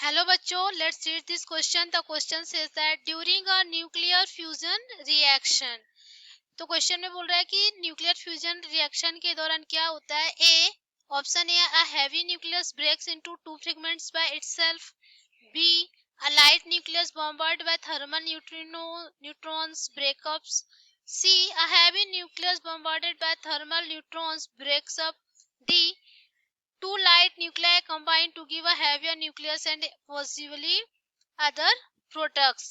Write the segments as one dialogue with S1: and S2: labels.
S1: Hello बच्चों, let's read this question. The question says that during a nuclear fusion reaction. तो question में बोल रहा है कि न्यूक्लियर फ्यूजन रिएक्शन के दौरान क्या होता है. A option A, a heavy nucleus breaks into two fragments by itself. B, a light nucleus bombarded by thermal neutrons breakups. C, a heavy nucleus bombarded by thermal neutrons breaks up. D, two light nuclei combine to give a heavier nucleus and possibly other products.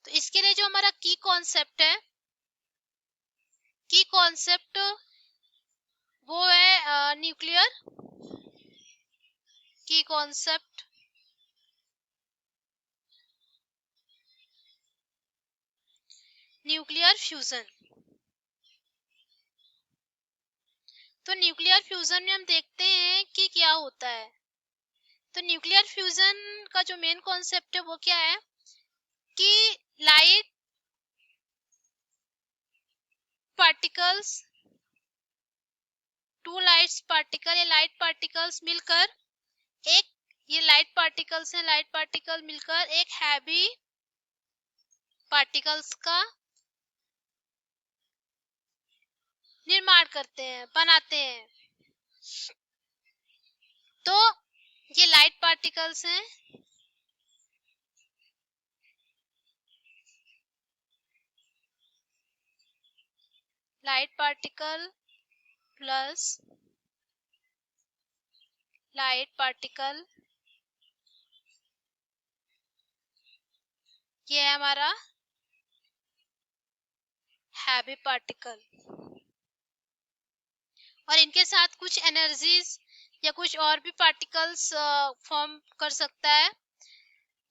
S1: तो इसके लिए जो हमारा की concept है, की concept वो है न्यूक्लियर की कॉन्सेप्ट न्यूक्लियर फ्यूजन. तो न्यूक्लियर फ्यूजन में हम देखते हैं कि क्या होता है. तो न्यूक्लियर फ्यूजन का जो मेन कॉन्सेप्ट है वो क्या है कि light particles, two light particles मिलकर एक, ये लाइट पार्टिकल्स हैं, लाइट पार्टिकल मिलकर एक हैवी पार्टिकल्स का निर्माण करते हैं, बनाते हैं. तो ये लाइट पार्टिकल्स हैं, light particle plus light particle, ये है हमारा हैवी पार्टिकल. और इनके साथ कुछ एनर्जीज या कुछ और भी पार्टिकल्स फॉर्म कर सकता है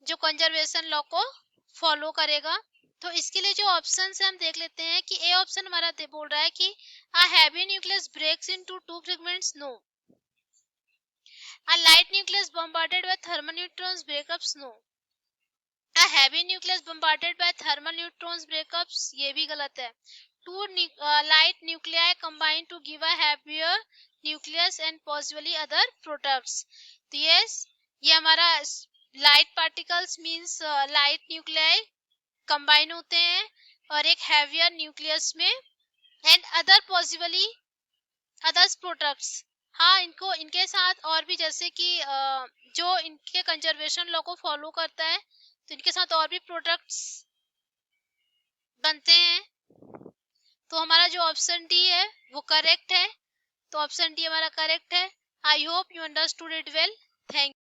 S1: जो कंजर्वेशन लॉ को फॉलो करेगा. तो इसके लिए जो ऑप्शन है हम देख लेते हैं कि ए ऑप्शन हमारा बोल रहा है कि a heavy nucleus breaks into two fragments. No. A light nucleus bombarded by thermal neutrons breakups. No. A heavy nucleus bombarded by thermal neutrons breakups. ये भी गलत है. Two light nuclei combine to give a heavier nucleus and possibly other products. तो yes, ये हमारा light particles means light nuclei combine होते हैं और एक हैवियर न्यूक्लियस में, and other possibly others products. हाँ, इनको इनके साथ और भी, जैसे कि जो इनके कंजर्वेशन लॉ को फॉलो करता है, तो इनके साथ और भी प्रोडक्ट्स बनते हैं. तो हमारा जो ऑप्शन डी है वो करेक्ट है. तो ऑप्शन डी हमारा करेक्ट है. I hope you understood it well. Thank